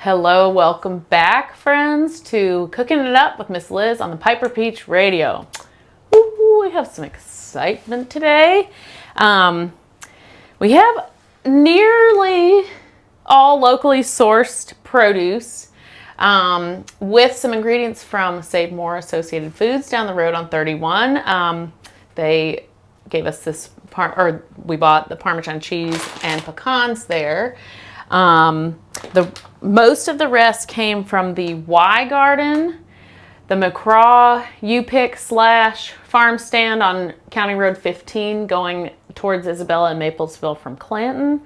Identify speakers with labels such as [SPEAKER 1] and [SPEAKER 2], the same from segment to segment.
[SPEAKER 1] Hello, welcome back, friends, to Cooking It Up with Miss Liz on the Piper Peach Radio. Woo-hoo, we have some excitement today. We have nearly all locally sourced produce with some ingredients from Save More Associated Foods down the road on 31. They gave us this, we bought the Parmesan cheese and pecans there. Most of the rest came from the Y Garden, the McCraw U-Pick / farm stand on County Road 15 going towards Isabella and Maplesville from Clanton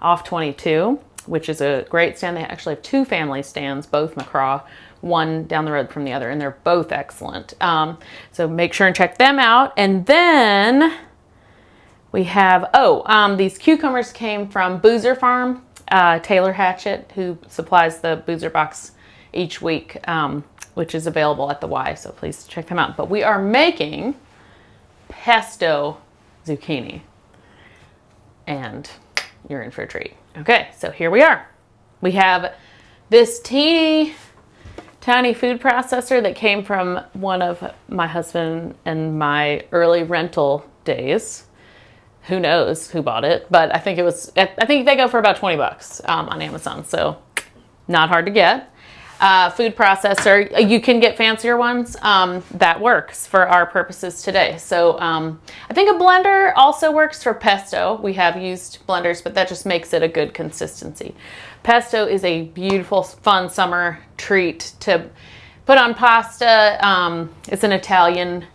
[SPEAKER 1] off 22, which is a great stand. They actually have two family stands, both McCraw, one down the road from the other, and they're both excellent. So make sure and check them out. And then we have, these cucumbers came from Boozer Farm. Taylor Hatchett, who supplies the Boozer box each week, which is available at the Y, so please check them out. But we are making pesto zucchini, and you're in for a treat. Okay, so here we are. We have this teeny tiny food processor that came from one of my husband and my early rental days. Who knows who bought it, but I think they go for about 20 bucks on Amazon, so not hard to get. Food processor, you can get fancier ones. That works for our purposes today. So I think a blender also works for pesto. We have used blenders, but that just makes it a good consistency. Pesto is a beautiful, fun summer treat to put on pasta. It's an Italian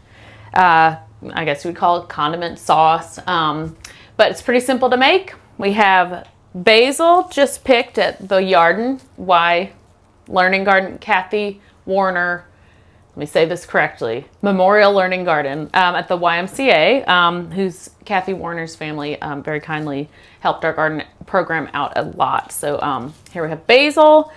[SPEAKER 1] I guess we'd call it condiment sauce, but it's pretty simple to make. We have basil just picked at the Yarden Y Learning Garden, Kathy Warner, let me say this correctly, Memorial Learning Garden at the YMCA, who's Kathy Warner's family very kindly helped our garden program out a lot. So here we have basil,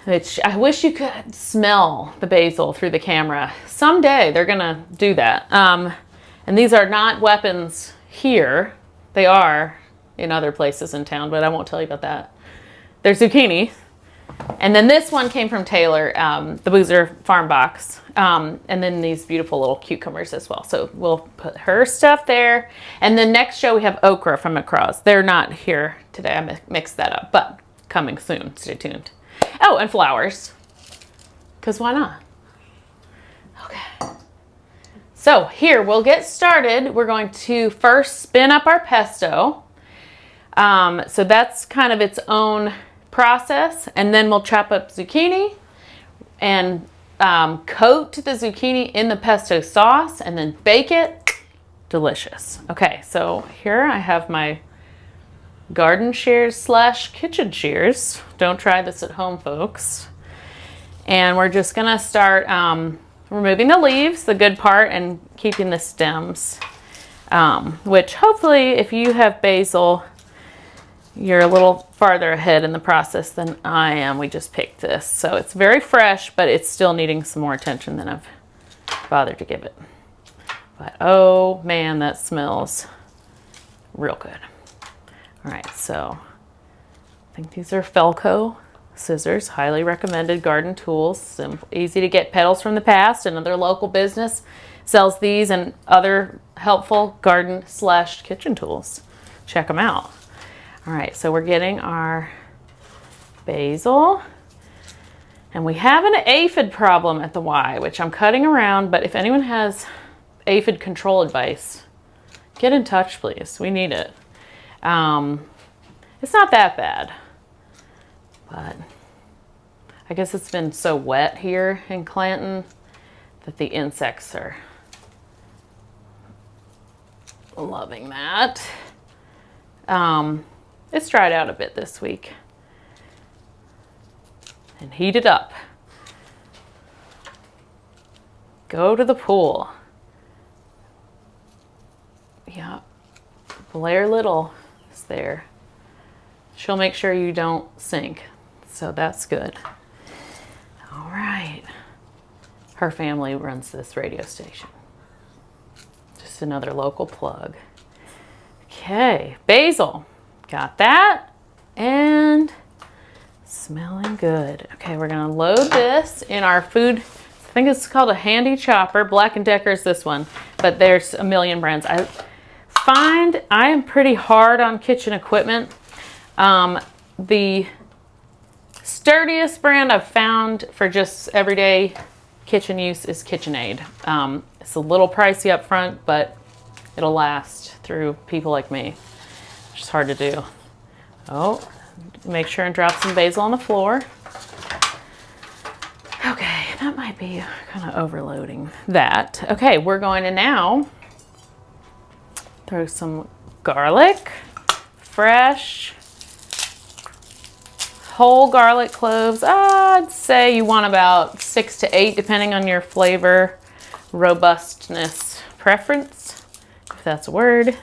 [SPEAKER 1] which I wish you could smell the basil through the camera. Someday they're gonna do that. And these are not weapons here. They are in other places in town, but I won't tell you about that. They're zucchini. And then this one came from Taylor, the Boozer Farm box. And then these beautiful little cucumbers as well. So we'll put her stuff there. And then next show we have okra from McCraw's. They're not here today, I mixed that up, but coming soon, stay tuned. Oh, and flowers, because why not? Okay. So here, we'll get started. We're going to first spin up our pesto. So that's kind of its own process. And then we'll chop up zucchini and coat the zucchini in the pesto sauce and then bake it. Delicious. Okay, so here I have my garden shears / kitchen shears. Don't try this at home, folks. And we're just gonna start removing the leaves, the good part, and keeping the stems, which hopefully if you have basil, you're a little farther ahead in the process than I am. We just picked this. So it's very fresh, but it's still needing some more attention than I've bothered to give it. But oh man, that smells real good. All right, so I think these are Felco scissors, highly recommended garden tools. Simple, easy to get. Petals from the Past, another local business, sells these and other helpful garden / kitchen tools. Check them out. All right, so we're getting our basil. And we have an aphid problem at the Y, which I'm cutting around, but if anyone has aphid control advice, get in touch, please. We need it. It's not that bad, but I guess it's been so wet here in Clanton that the insects are loving that. It's dried out a bit this week and heated up. Go to the pool. Yeah, Blair Little is there. She'll make sure you don't sink, so that's good. All right. Her family runs this radio station. Just another local plug. Okay, basil. Got that. And Smelling good. Okay, we're gonna load this in our food. I think it's called a handy chopper. Black & Decker is this one, but there's a million brands. I find I am pretty hard on kitchen equipment. The sturdiest brand I've found for just everyday kitchen use is KitchenAid. It's a little pricey up front, but it'll last through people like me. It's just hard to do. Oh, make sure and drop some basil on the floor. Okay, that might be kind of overloading that. Okay, we're going to now throw some garlic, fresh, whole garlic cloves. I'd say you want about 6 to 8, depending on your flavor, robustness preference, if that's a word.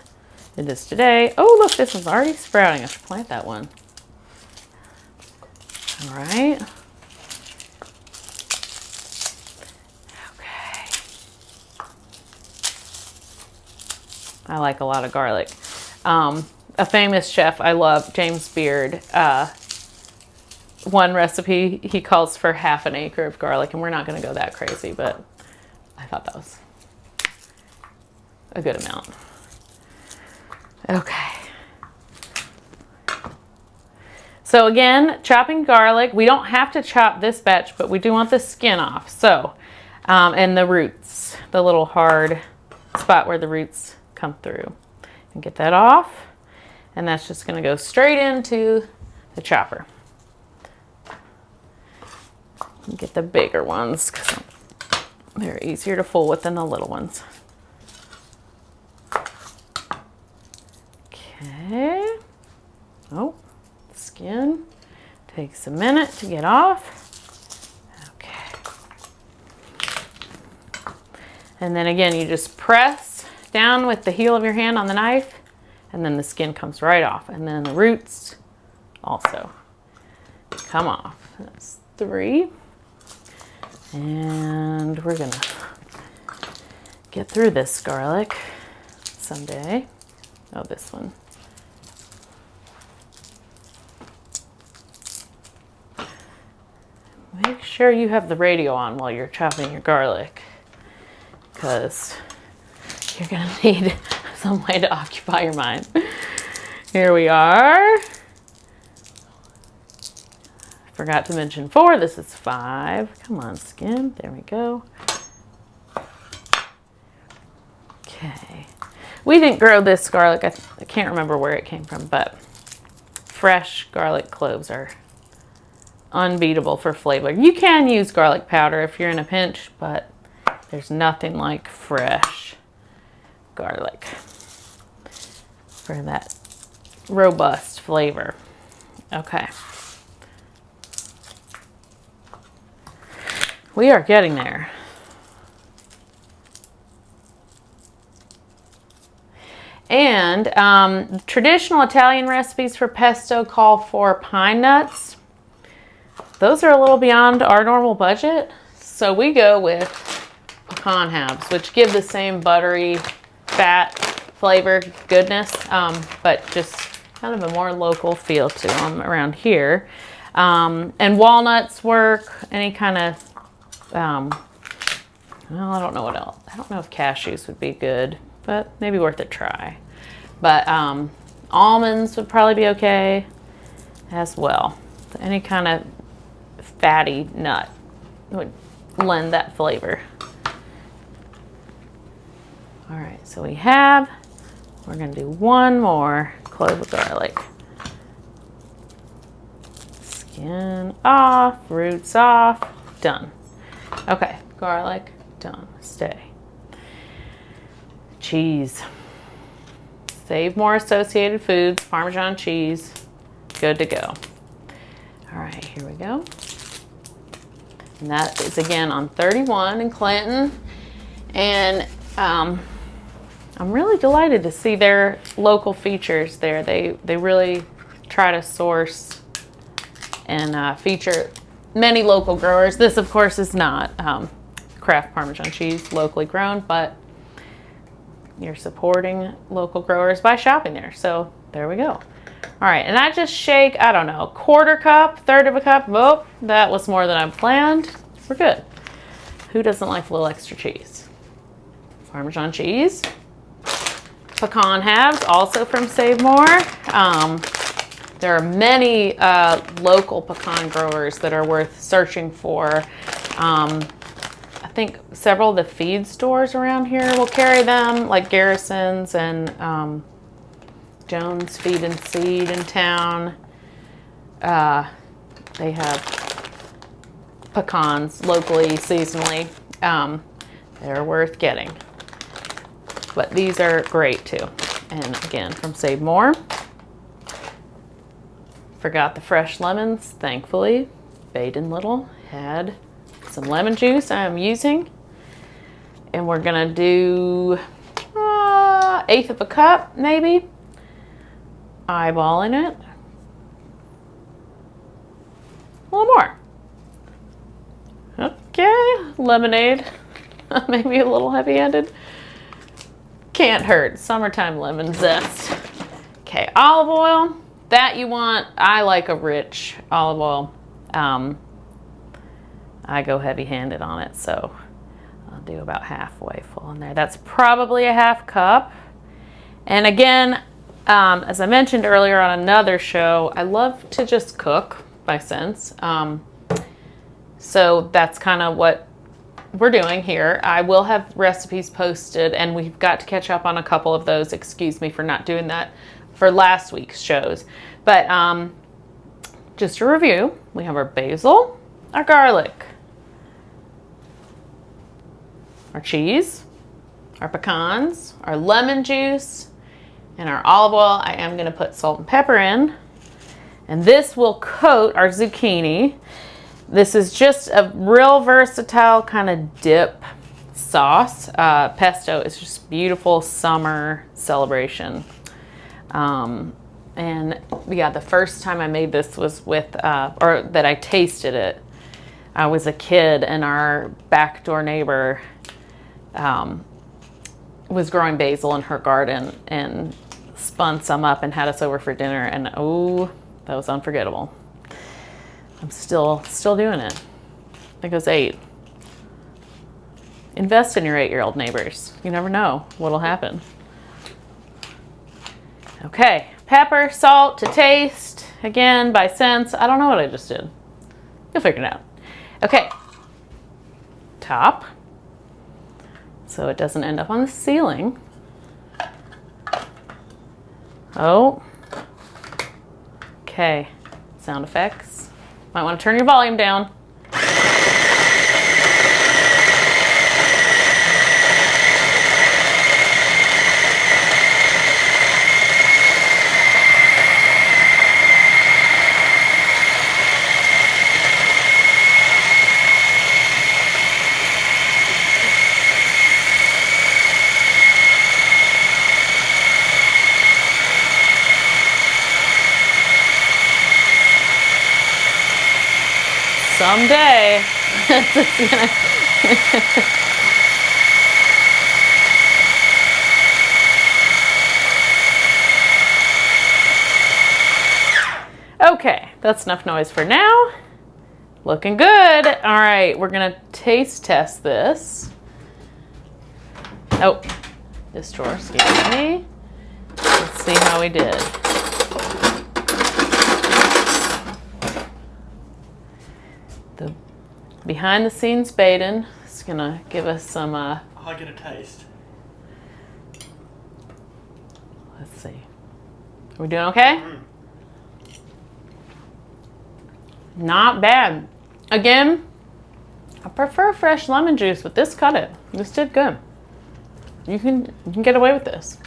[SPEAKER 1] It is today. Oh, look, this one's already sprouting. I should plant that one. All right. Okay. I like a lot of garlic. A famous chef I love, James Beard, one recipe he calls for half an acre of garlic, and we're not going to go that crazy, but I thought that was a good amount. Okay. So again, chopping garlic, we don't have to chop this batch, but we do want the skin off. So, and the roots, the little hard spot where the roots come through. And get that off. And that's just gonna go straight into the chopper. Get the bigger ones because they're easier to fool with than the little ones. Okay. Oh, skin takes a minute to get off. Okay. And then again, you just press down with the heel of your hand on the knife, and then the skin comes right off. And then the roots also come off. That's 3. And we're gonna get through this garlic someday. Oh, this one. Make sure you have the radio on while you're chopping your garlic, because you're gonna need some way to occupy your mind. Here we are. Forgot to mention 4, this is 5. Come on, skin, there we go. Okay. We didn't grow this garlic, I can't remember where it came from, but fresh garlic cloves are unbeatable for flavor. You can use garlic powder if you're in a pinch, but there's nothing like fresh garlic for that robust flavor. Okay. We are getting there. And traditional Italian recipes for pesto call for pine nuts. Those are a little beyond our normal budget, so we go with pecan halves, which give the same buttery, fat flavor, goodness, but just kind of a more local feel to them around here. And walnuts work, any kind of well, I don't know what else. I don't know if cashews would be good, but maybe worth a try. But almonds would probably be okay as well. So any kind of fatty nut would lend that flavor. All right, so we're gonna do one more clove of garlic. Skin off, roots off, done. Okay, garlic, done, stay. Cheese. Save more associated foods, Parmesan cheese, good to go. All right, here we go. And that is again on 31 in Clinton. And I'm really delighted to see their local features there. They really try to source and feature many local growers. This, of course, is not Kraft Parmesan cheese, locally grown, but you're supporting local growers by shopping there. So there we go. All right, and I just shake, I don't know, a quarter cup, third of a cup. Oh, that was more than I planned. We're good. Who doesn't like a little extra cheese? Parmesan cheese. Pecan halves, also from Save More. There are many local pecan growers that are worth searching for. I think several of the feed stores around here will carry them, like Garrison's and Jones Feed and Seed in town. They have pecans locally, seasonally. They're worth getting. But these are great too. And again, from Save More. Forgot the fresh lemons, thankfully. Baden Little had some lemon juice I'm using. And we're gonna do 1/8 of a cup, maybe. Eyeballing it. A little more. Okay, lemonade. Maybe a little heavy-handed. Can't hurt. Summertime lemon zest. Okay, olive oil. That you want. I like a rich olive oil. I go heavy-handed on it, so I'll do about halfway full in there. That's probably a 1/2 cup. And again, as I mentioned earlier on another show, I love to just cook by sense. So that's kind of what we're doing here. I will have recipes posted, and we've got to catch up on a couple of those. Excuse me for not doing that for last week's shows. But just a review, we have our basil, our garlic, our cheese, our pecans, our lemon juice, and our olive oil. I am going to put salt and pepper in. And this will coat our zucchini. This is just a real versatile kind of dip sauce. Pesto is just beautiful summer celebration. And yeah, the first time I made this was with, or that I tasted it, I was a kid and our backdoor neighbor was growing basil in her garden and spun some up and had us over for dinner, and oh, that was unforgettable. I'm still doing it. I think it was 8. Invest in your 8-year-old neighbors. You never know what'll happen. Okay, pepper, salt to taste. Again, by sense. I don't know what I just did. You'll figure it out. Okay, top. So it doesn't end up on the ceiling. Oh. Okay, sound effects. Might want to turn your volume down. Someday, it's gonna Okay, that's enough noise for now. Looking good. All right, we're gonna taste test this. Oh, this drawer, excuse me. Let's see how we did. The behind the scenes Baden is gonna give us some
[SPEAKER 2] I'll get a taste.
[SPEAKER 1] Let's see. Are we doing okay? Not bad. Again, I prefer fresh lemon juice, but this cut it. This did good. You can get away with this.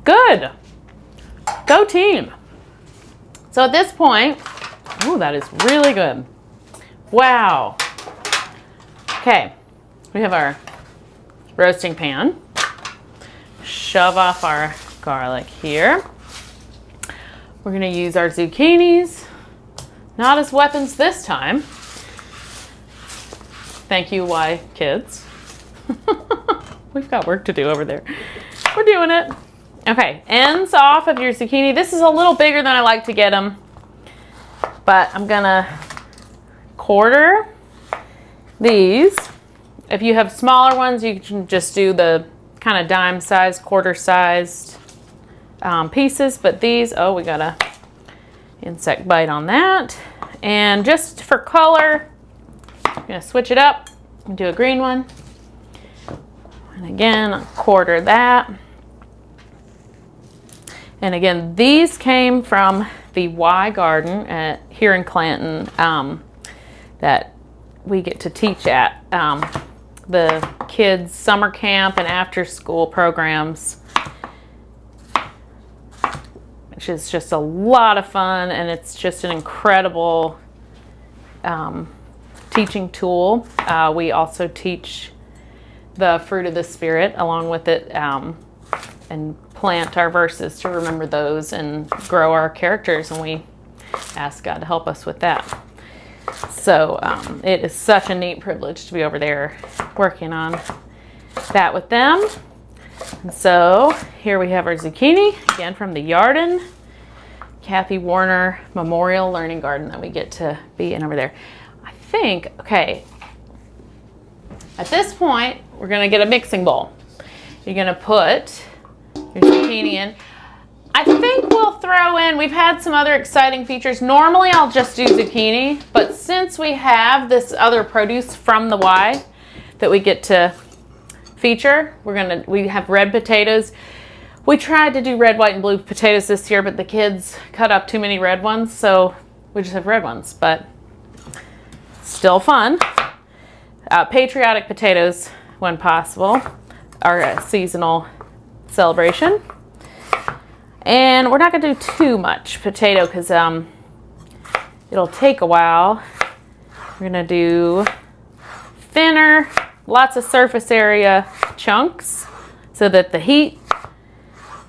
[SPEAKER 1] Good. Go team. So at this point, oh, that is really good. Wow. Okay, we have our roasting pan. Shove off our garlic here. We're gonna use our zucchinis, not as weapons this time. Thank you, kids. We've got work to do over there. We're doing it. Okay, ends off of your zucchini. This is a little bigger than I like to get them, but I'm gonna quarter these. If you have smaller ones, you can just do the kind of dime-sized, quarter-sized pieces, but these, oh, we got a insect bite on that. And just for color, I'm gonna switch it up and do a green one. And again, quarter that. And again, these came from the Y Garden here in Clanton that we get to teach at. The kids' summer camp and after school programs, which is just a lot of fun, and it's just an incredible teaching tool. We also teach the fruit of the Spirit along with it, and plant our verses to remember those and grow our characters, and we ask God to help us with that. So it is such a neat privilege to be over there working on that with them. And so here we have our zucchini, again from the Yarden, Kathy Warner Memorial Learning Garden that we get to be in over there. I think, okay, at this point, we're gonna get a mixing bowl. You're gonna put your zucchini in. I think we'll throw in, we've had some other exciting features. Normally I'll just do zucchini, but since we have this other produce from the Y that we get to feature, we have red potatoes. We tried to do red, white, and blue potatoes this year, but the kids cut up too many red ones, so we just have red ones, but still fun. Patriotic potatoes when possible, our seasonal celebration. And we're not gonna do too much potato because it'll take a while. We're gonna do thinner, lots of surface area chunks so that the heat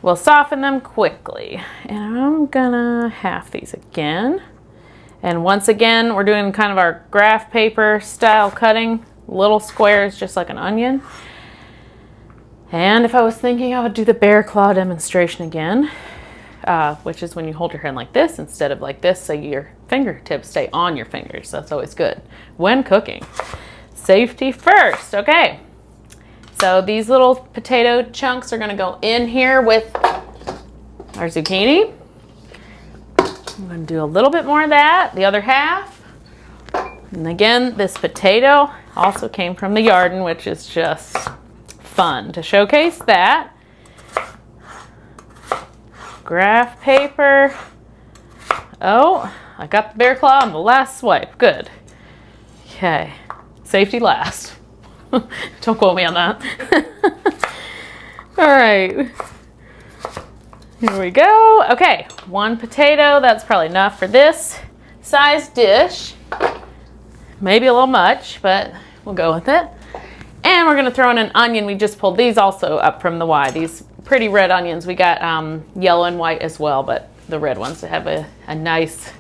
[SPEAKER 1] will soften them quickly. And I'm gonna half these again. And once again, we're doing kind of our graph paper style cutting, little squares just like an onion. And if I was thinking, I would do the bear claw demonstration again, which is when you hold your hand like this instead of like this, so your fingertips stay on your fingers. That's always good when cooking. Safety first. Okay, so these little potato chunks are gonna go in here with our zucchini. I'm gonna do a little bit more of that, the other half. And again, this potato also came from the Yarden, which is just fun to showcase that. Graph paper. Oh, I got the bear claw on the last swipe. Good. Okay, safety last. Don't quote me on that. All right, here we go. Okay, one potato, that's probably enough for this size dish. Maybe a little much, but we'll go with it. And we're gonna throw in an onion. We just pulled these also up from the Y. These pretty red onions. We got yellow and white as well, but the red ones have a nice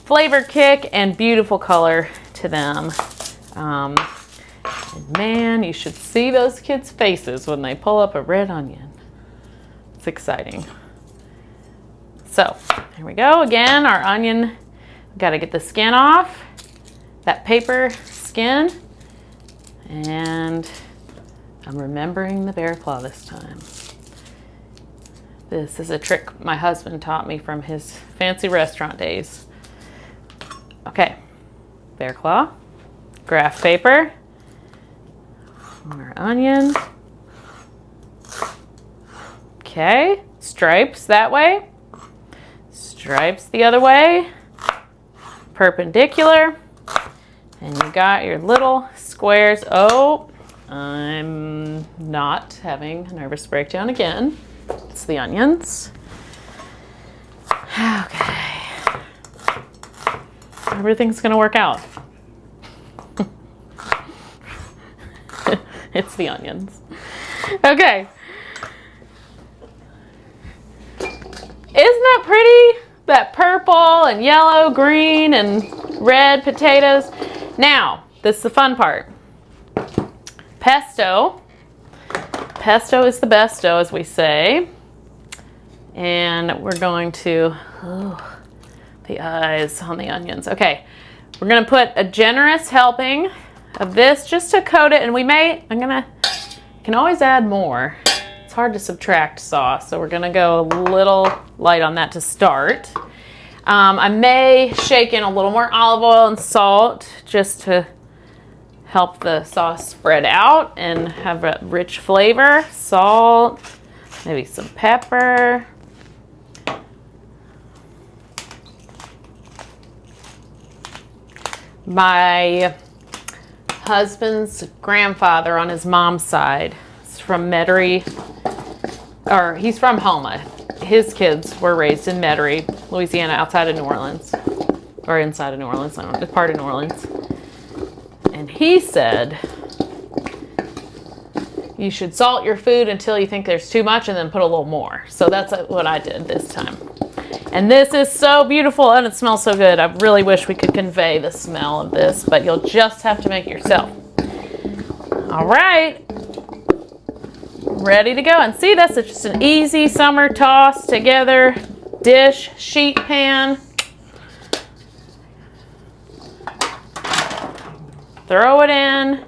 [SPEAKER 1] flavor kick and beautiful color to them. And man, you should see those kids' faces when they pull up a red onion. It's exciting. So here we go. Again, our onion, got to get the skin off, that paper skin. And I'm remembering the bear claw this time. This is a trick my husband taught me from his fancy restaurant days. Okay, bear claw, graph paper, our onion. Okay, stripes that way, stripes the other way, perpendicular. And you got your little squares. Oh, I'm not having a nervous breakdown again. It's the onions. Okay. Everything's gonna work out. It's the onions. Okay. Isn't that pretty? That purple and yellow, green and red potatoes. Now, this is the fun part. Pesto pesto is the besto, as we say. And we're going to, the eyes on the onions. Okay, we're gonna put a generous helping of this just to coat it, and can always add more. It's hard to subtract sauce, so we're gonna go a little light on that to start. I may shake in a little more olive oil and salt just to help the sauce spread out and have a rich flavor. Salt, maybe some pepper. My husband's grandfather on his mom's side is from Metairie, or he's from Houma. His kids were raised in Metairie, Louisiana, outside of New Orleans, or inside of New Orleans, I don't know, part of New Orleans. And he said, you should salt your food until you think there's too much and then put a little more. So that's what I did this time. And this is so beautiful and it smells so good. I really wish we could convey the smell of this, but you'll just have to make it yourself. All right, ready to go. And see, that's just an easy summer toss together dish, sheet pan. Throw it in.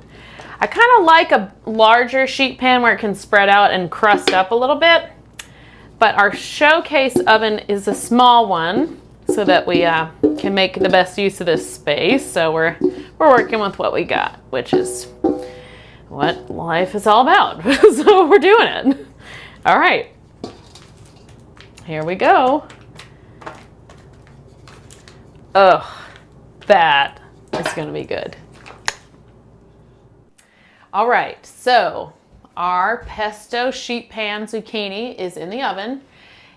[SPEAKER 1] I kind of like a larger sheet pan where it can spread out and crust up a little bit. But our showcase oven is a small one so that we can make the best use of this space. So we're working with what we got, which is what life is all about. So we're doing it. All right, here we go. Oh, that is gonna be good. All right, so our pesto sheet pan zucchini is in the oven.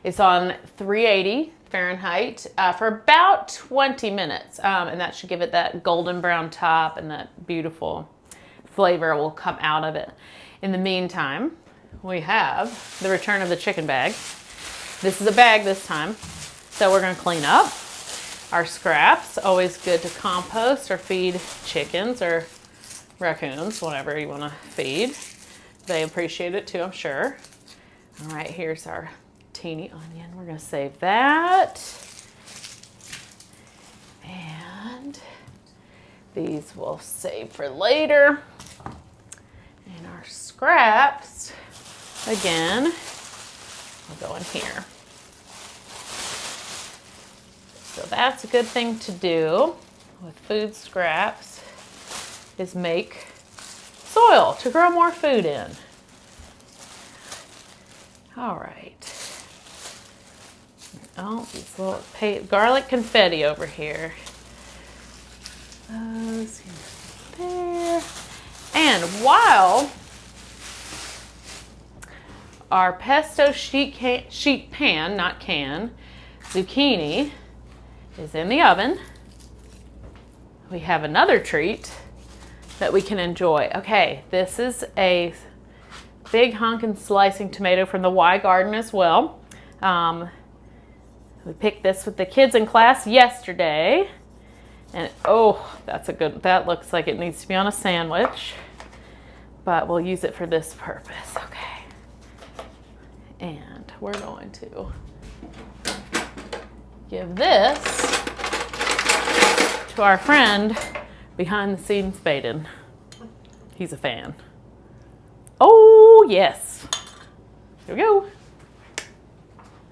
[SPEAKER 1] It's on 380 Fahrenheit for about 20 minutes. And that should give it that golden brown top and that beautiful flavor will come out of it. In the meantime, we have the return of the chicken bag. This is a bag this time. So we're gonna clean up our scraps. Always good to compost or feed chickens or raccoons, whatever you wanna feed. They appreciate it too, I'm sure. All right, here's our teeny onion. We're gonna save that. And these we'll save for later. And our scraps, again, will go in here. So that's a good thing to do with food scraps, is make soil to grow more food in. All right. Oh, these little garlic confetti over here. Those there. And while our pesto sheet pan, not can, zucchini is in the oven, we have another treat that we can enjoy. Okay, this is a big hunk and slicing tomato from the Y garden as well. We picked this with the kids in class yesterday. And oh, that looks like it needs to be on a sandwich, but we'll use it for this purpose. Okay. And we're going to give this to our friend behind the scenes Baden. He's a fan. Oh, yes. Here we go.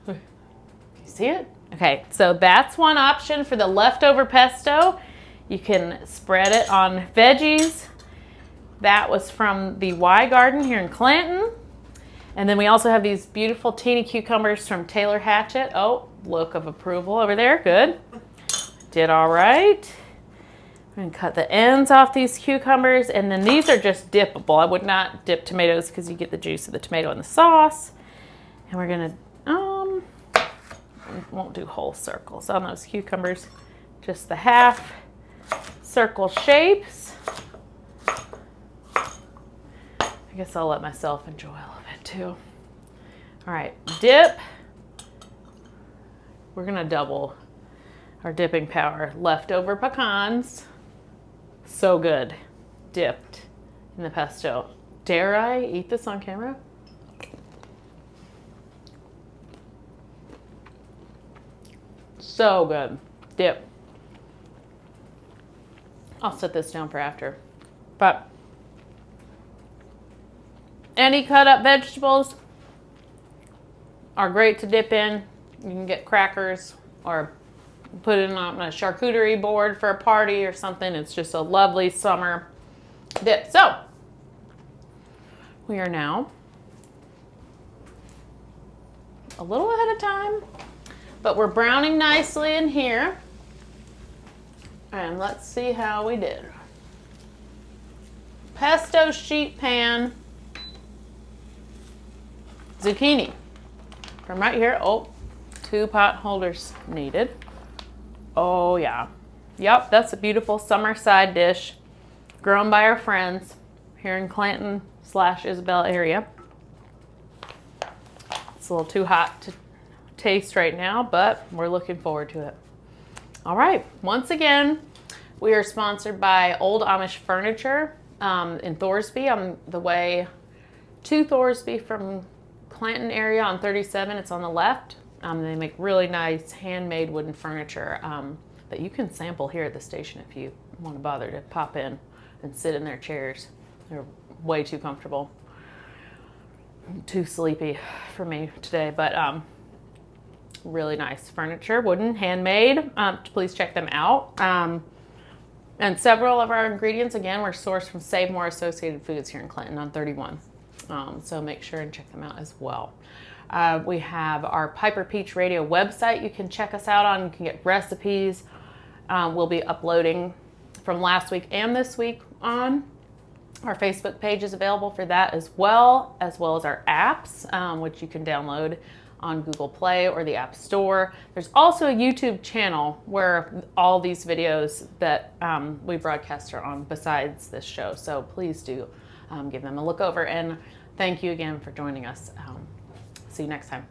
[SPEAKER 1] You see it? Okay, so that's one option for the leftover pesto. You can spread it on veggies. That was from the Y garden here in Clanton. And then we also have these beautiful teeny cucumbers from Taylor Hatchett. Oh, look of approval over there. Good. Did all right. I'm gonna cut the ends off these cucumbers, and then these are just dippable. I would not dip tomatoes because you get the juice of the tomato in the sauce. And we're gonna, won't do whole circles on those cucumbers, just the half circle shapes. I guess I'll let myself enjoy a little bit too. All right, dip. We're gonna double our dipping power. Leftover pecans. So good. Dipped in the pesto. Dare I eat this on camera? So good. Dip. I'll set this down for after. But any cut up vegetables are great to dip in. You can get crackers or put it on a charcuterie board for a party or something. It's just a lovely summer dip. So we are now a little ahead of time, but we're browning nicely in here. And let's see how we did. Pesto sheet pan zucchini from right here. Oh, 2 pot holders needed. Oh yeah. Yep, that's a beautiful summer side dish grown by our friends here in Clanton/Isabella area. It's a little too hot to taste right now, but we're looking forward to it. All right, once again, we are sponsored by Old Amish Furniture in Thorsby, on the way to Thorsby from Clanton area on 37. It's on the left. They make really nice handmade wooden furniture that you can sample here at the station if you want to bother to pop in and sit in their chairs. They're way too comfortable. Too sleepy for me today, but really nice furniture, wooden, handmade. Please check them out. And several of our ingredients, again, were sourced from Save More Associated Foods here in Clinton on 31. So make sure and check them out as well. We have our Piper Peach Radio website you can check us out on. You can get recipes. We'll be uploading from last week and this week on. Our Facebook page is available for that as well as our apps, which you can download on Google Play or the App Store. There's also a YouTube channel where all these videos that we broadcast are on besides this show. So please do give them a look over, and thank you again for joining us. See you next time.